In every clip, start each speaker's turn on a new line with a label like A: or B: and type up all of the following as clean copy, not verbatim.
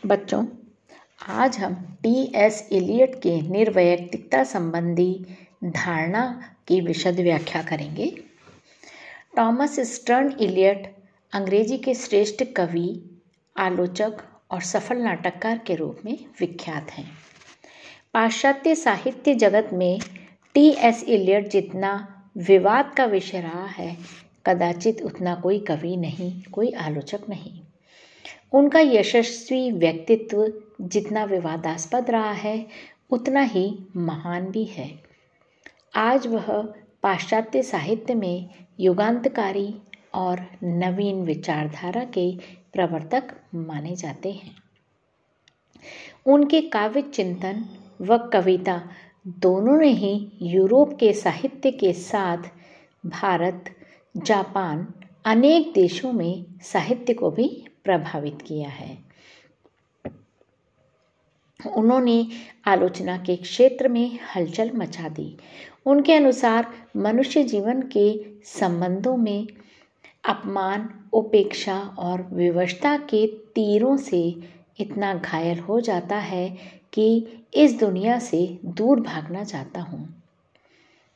A: बच्चों, आज हम टी.एस. इलियट के निर्वैयक्तिकता संबंधी धारणा की विशद व्याख्या करेंगे। टॉमस स्टर्न इलियट अंग्रेजी के श्रेष्ठ कवि, आलोचक और सफल नाटककार के रूप में विख्यात हैं। पाश्चात्य साहित्य जगत में टी.एस. इलियट जितना विवाद का विषय रहा है, कदाचित उतना कोई कवि नहीं, कोई आलोचक नहीं। उनका यशस्वी व्यक्तित्व जितना विवादास्पद रहा है, उतना ही महान भी है। आज वह पाश्चात्य साहित्य में युगांतकारी और नवीन विचारधारा के प्रवर्तक माने जाते हैं। उनके काव्य चिंतन व कविता दोनों ने ही यूरोप के साहित्य के साथ भारत, जापान, अनेक देशों में साहित्य को भी प्रभावित किया है। उन्होंने आलोचना के क्षेत्र में हलचल मचा दी। उनके अनुसार मनुष्य जीवन के संबंधों में अपमान, उपेक्षा और विवशता के तीरों से इतना घायल हो जाता है कि इस दुनिया से दूर भागना चाहता हूँ।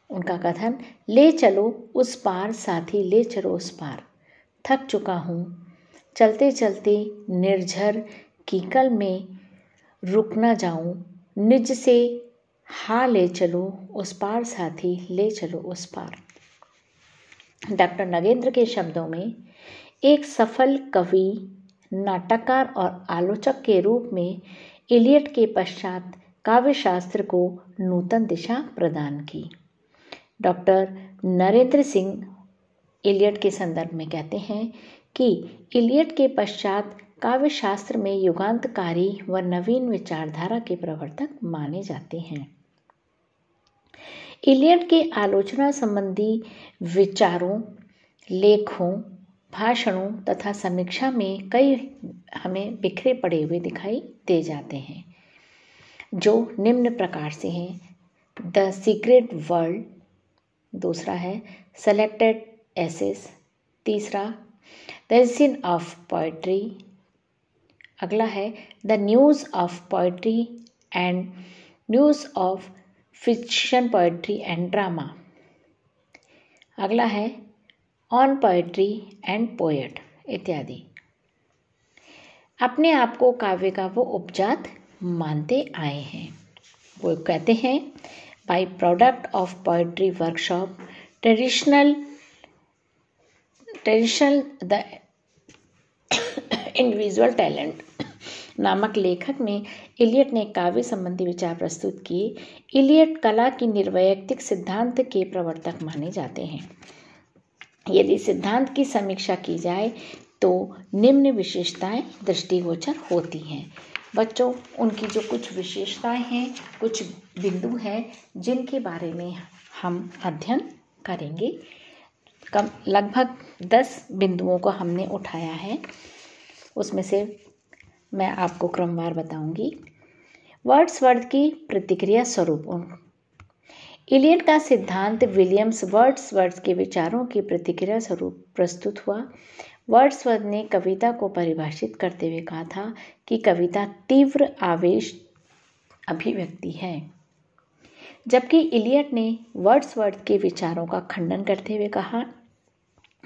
A: उनका कथन, ले चलो उस पार साथी, ले चलो उस पार, थक चुका हूँ, चलते चलते निर्झर कीकल में रुक न जाऊं, निज से हा ले चलो उस पार साथी, ले चलो उस पार। डॉक्टर नगेंद्र के शब्दों में, एक सफल कवि, नाटककार और आलोचक के रूप में इलियट के पश्चात काव्यशास्त्र को नूतन दिशा प्रदान की। डॉक्टर नरेंद्र सिंह इलियट के संदर्भ में कहते हैं कि इलियट के पश्चात काव्यशास्त्र में युगांतकारी व नवीन विचारधारा के प्रवर्तक माने जाते हैं। इलियट के आलोचना संबंधी विचारों, लेखों, भाषणों तथा समीक्षा में कई हमें बिखरे पड़े हुए दिखाई दे जाते हैं, जो निम्न प्रकार से हैं। द सीक्रेट वर्ल्ड, दूसरा है सेलेक्टेड एसेस, तीसरा द हिस्ट्री ऑफ पोएट्री, अगला है the news of poetry and news of fiction poetry and drama, अगला है ऑन पोएट्री एंड पोएट इत्यादि। अपने आप को काव्य का वो उपजात मानते आए हैं। वो कहते हैं, by product of poetry workshop traditional the individual talent नामक लेखक में इलियट ने काव्य संबंधी विचार प्रस्तुत किए। इलियट कला की निर्वैयक्तिक सिद्धांत के प्रवर्तक माने जाते हैं। यदि सिद्धांत की समीक्षा की जाए तो निम्न विशेषताएं दृष्टिगोचर होती हैं। बच्चों, उनकी जो कुछ विशेषताएं हैं, कुछ बिंदु हैं, जिनके बारे में हम अध्ययन करेंगे। लगभग 10 बिंदुओं को हमने उठाया है, उसमें से मैं आपको क्रमवार बताऊंगी। वर्ड्सवर्थ की प्रतिक्रिया स्वरूप, इलियट का सिद्धांत विलियम्स वर्ड्सवर्थ के विचारों की प्रतिक्रिया स्वरूप प्रस्तुत हुआ। वर्ड्सवर्थ ने कविता को परिभाषित करते हुए कहा था कि कविता तीव्र आवेश अभिव्यक्ति है, जबकि इलियट ने वर्ड्सवर्थ के विचारों का खंडन करते हुए कहा,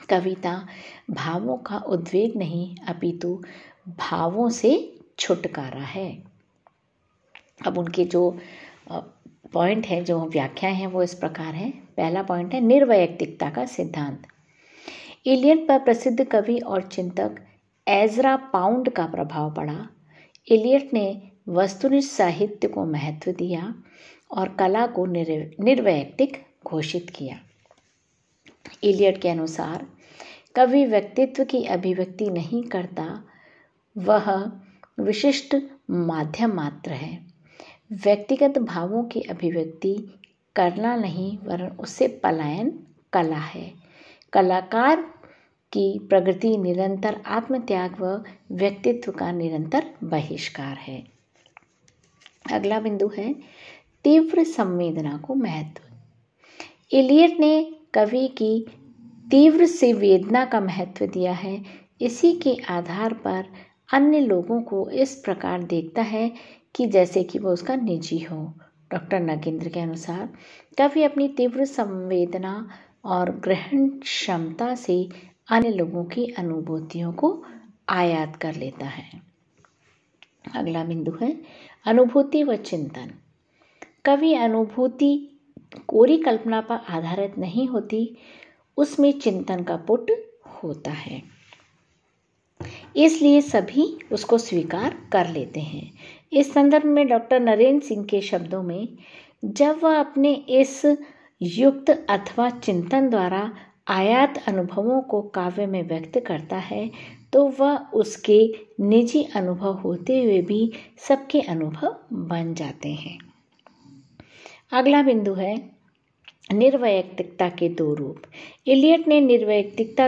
A: कविता भावों का उद्वेग नहीं, अपितु भावों से छुटकारा है। अब उनके जो पॉइंट है, जो व्याख्या है, वो इस प्रकार है। पहला पॉइंट है निर्वैयक्तिकता का सिद्धांत। इलियट पर प्रसिद्ध कवि और चिंतक एज़रा पाउंड का प्रभाव पड़ा। इलियट ने वस्तुनिष्ठ साहित्य को महत्व दिया और कला को निर्वैयक्तिक घोषित किया। इलियट के अनुसार कवि व्यक्तित्व की अभिव्यक्ति नहीं करता, वह विशिष्ट माध्यम मात्र है। व्यक्तिगत भावों की अभिव्यक्ति करना नहीं, वरन उससे पलायन कला है। कलाकार की प्रगति निरंतर आत्मत्याग व व्यक्तित्व का निरंतर बहिष्कार है। अगला बिंदु है तीव्र संवेदना को महत्व। इलियट ने कवि की तीव्र संवेदना का महत्व दिया है। इसी के आधार पर अन्य लोगों को इस प्रकार देखता है कि जैसे कि वो उसका निजी हो। डॉक्टर नागेंद्र के अनुसार कवि अपनी तीव्र संवेदना और ग्रहण क्षमता से अन्य लोगों की अनुभूतियों को आयात कर लेता है। अगला बिंदु है अनुभूति व चिंतन। कवि अनुभूति कोरी कल्पना पर आधारित नहीं होती, उसमें चिंतन का पुट होता है, इसलिए सभी उसको स्वीकार कर लेते हैं। इस संदर्भ में डॉक्टर नरेंद्र सिंह के शब्दों में, जब वह अपने इस युक्त अथवा चिंतन द्वारा आयात अनुभवों को काव्य में व्यक्त करता है तो वह उसके निजी अनुभव होते हुए भी सबके अनुभव बन जाते हैं। अगला बिंदु है निर्वैयक्तिकता के दो रूप। इलियट ने निर्वैयक्तिकता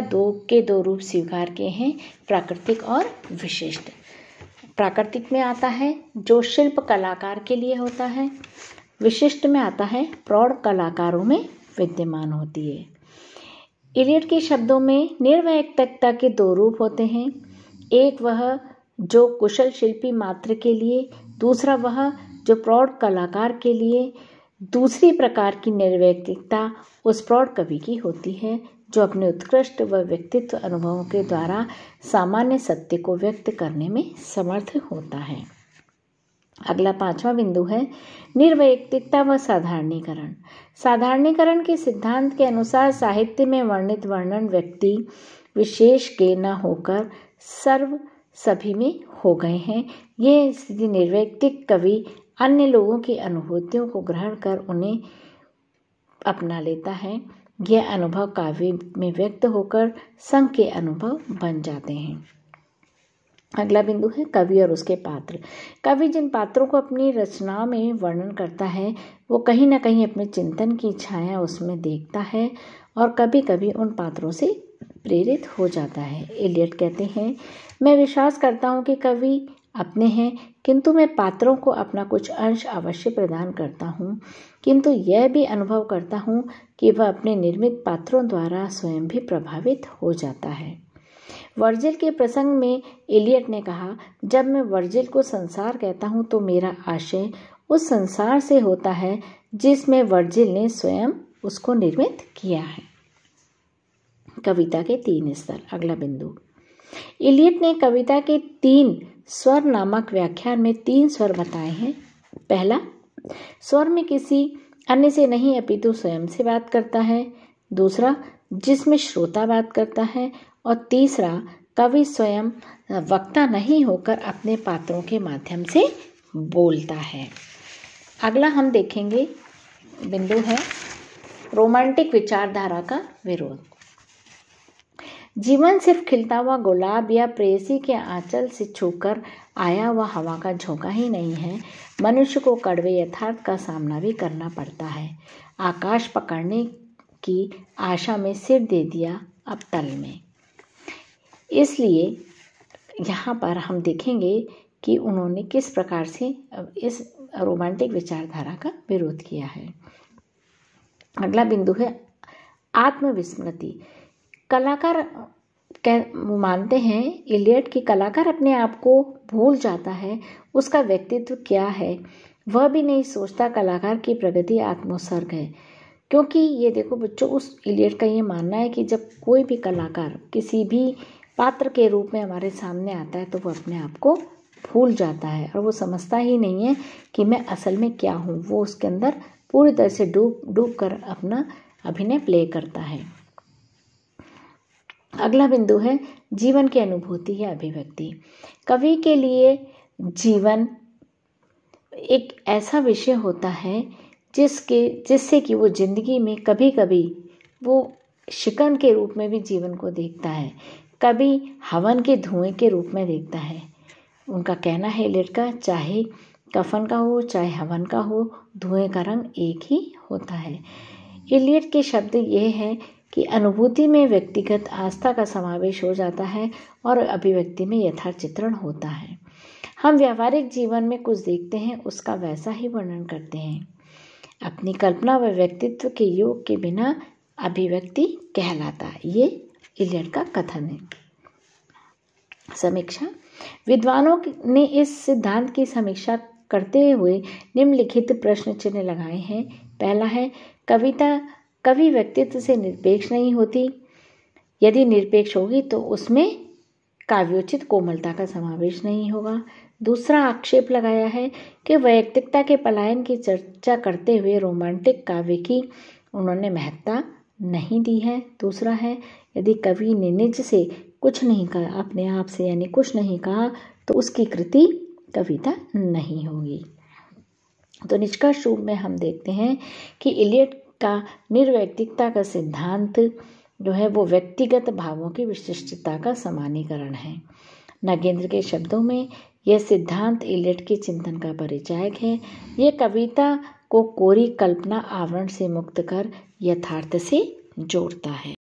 A: के दो रूप स्वीकार किए हैं, प्राकृतिक और विशिष्ट। प्राकृतिक में आता है जो शिल्प कलाकार के लिए होता है, विशिष्ट में आता है प्रौढ़ कलाकारों में विद्यमान होती है। इलियट के शब्दों में निर्वैयक्तिकता के दो रूप होते हैं, एक वह जो कुशल शिल्पी मात्र के लिए, दूसरा वह जो प्रौढ़ कलाकार के लिए। दूसरी प्रकार की निर्वैयक्तिकता उस प्रौढ़ कवि की होती है जो अपने उत्कृष्ट व व्यक्तित्व अनुभवों के द्वारा सामान्य सत्य को व्यक्त करने में समर्थ होता है। अगला पांचवा बिंदु है निर्वैयक्तिकता व साधारणीकरण। साधारणीकरण के सिद्धांत के अनुसार साहित्य में वर्णित वर्णन व्यक्ति विशेष के न होकर सभी में हो गए हैं। यह स्थिति निर्वैयक्तिक कवि अन्य लोगों की अनुभूतियों को ग्रहण कर उन्हें अपना लेता है। यह अनुभव काव्य में व्यक्त होकर संग के अनुभव बन जाते हैं। अगला बिंदु है कवि और उसके पात्र। कवि जिन पात्रों को अपनी रचनाओं में वर्णन करता है वो कहीं ना कहीं अपने चिंतन की छाया उसमें देखता है और कभी कभी उन पात्रों से प्रेरित हो जाता है। इलियट कहते हैं, मैं विश्वास करता हूँ कि कवि अपने हैं, किंतु मैं पात्रों को अपना कुछ अंश अवश्य प्रदान करता हूँ, किंतु यह भी अनुभव करता हूँ कि वह अपने निर्मित पात्रों द्वारा स्वयं भी प्रभावित हो जाता है। वर्जिल के प्रसंग में इलियट ने कहा, जब मैं वर्जिल को संसार कहता हूँ तो मेरा आशय उस संसार से होता है जिसमें वर्जिल ने स्वयं उसको निर्मित किया है। कविता के 3 स्तर। अगला बिंदु, इलियट ने कविता के 3 स्वर नामक व्याख्यान में 3 स्वर बताए हैं। पहला, स्वर में किसी अन्य से नहीं अपितु स्वयं से बात करता है। दूसरा, जिसमें श्रोता बात करता है। और तीसरा, कवि स्वयं वक्ता नहीं होकर अपने पात्रों के माध्यम से बोलता है। अगला हम देखेंगे बिंदु है रोमांटिक विचारधारा का विरोध। जीवन सिर्फ खिलता हुआ गुलाब या प्रेयसी के आंचल से छूकर आया हुआ हवा का झोंका ही नहीं है। मनुष्य को कड़वे यथार्थ का सामना भी करना पड़ता है। आकाश पकड़ने की आशा में सिर दे दिया अब तल में। इसलिए यहाँ पर हम देखेंगे कि उन्होंने किस प्रकार से इस रोमांटिक विचारधारा का विरोध किया है। अगला बिंदु है आत्मविस्मृति। कलाकार मानते हैं इलियट की कलाकार अपने आप को भूल जाता है, उसका व्यक्तित्व क्या है वह भी नहीं सोचता। कलाकार की प्रगति आत्मोत्सर्ग है। क्योंकि ये देखो बच्चों, उस इलियट का ये मानना है कि जब कोई भी कलाकार किसी भी पात्र के रूप में हमारे सामने आता है तो वो अपने आप को भूल जाता है और वो समझता ही नहीं है कि मैं असल में क्या हूँ। वो उसके अंदर पूरी तरह से डूब कर अपना अभिनय प्ले करता है। अगला बिंदु है जीवन की अनुभूति या अभिव्यक्ति। कवि के लिए जीवन एक ऐसा विषय होता है जिससे कि वो जिंदगी में कभी कभी वो शिकन के रूप में भी जीवन को देखता है, कभी हवन के धुएं के रूप में देखता है। उनका कहना है इलियट का, चाहे कफन का हो चाहे हवन का हो, धुएं का रंग एक ही होता है। इलियट के शब्द ये हैं कि अनुभूति में व्यक्तिगत आस्था का समावेश हो जाता है और अभिव्यक्ति में यथार्थ चित्रण होता है। हम व्यावहारिक जीवन में कुछ देखते हैं उसका वैसा ही वर्णन करते हैं। अपनी कल्पना व व्यक्तित्व के योग के बिना अभिव्यक्ति कहलाता है। ये इलियट का कथन है। समीक्षा, विद्वानों ने इस सिद्धांत की समीक्षा करते हुए निम्नलिखित प्रश्न चिन्ह लगाए हैं। पहला है, कविता कवि व्यक्तित्व से निरपेक्ष नहीं होती। यदि निरपेक्ष होगी तो उसमें काव्योचित कोमलता का समावेश नहीं होगा। दूसरा आक्षेप लगाया है कि वैयक्तिकता के पलायन की चर्चा करते हुए रोमांटिक काव्य की उन्होंने महत्ता नहीं दी है। दूसरा है, यदि कवि ने निज से कुछ नहीं कहा, अपने आप से यानी कुछ नहीं कहा, तो उसकी कृति कविता नहीं होगी। तो निष्कर्ष रूप में हम देखते हैं कि इलियट का निर्वैयक्तिकता का सिद्धांत जो है वो व्यक्तिगत भावों की विशिष्टता का समानीकरण है। नागेंद्र के शब्दों में यह सिद्धांत इलियट के चिंतन का परिचायक है। यह कविता को कोरी कल्पना आवरण से मुक्त कर यथार्थ से जोड़ता है।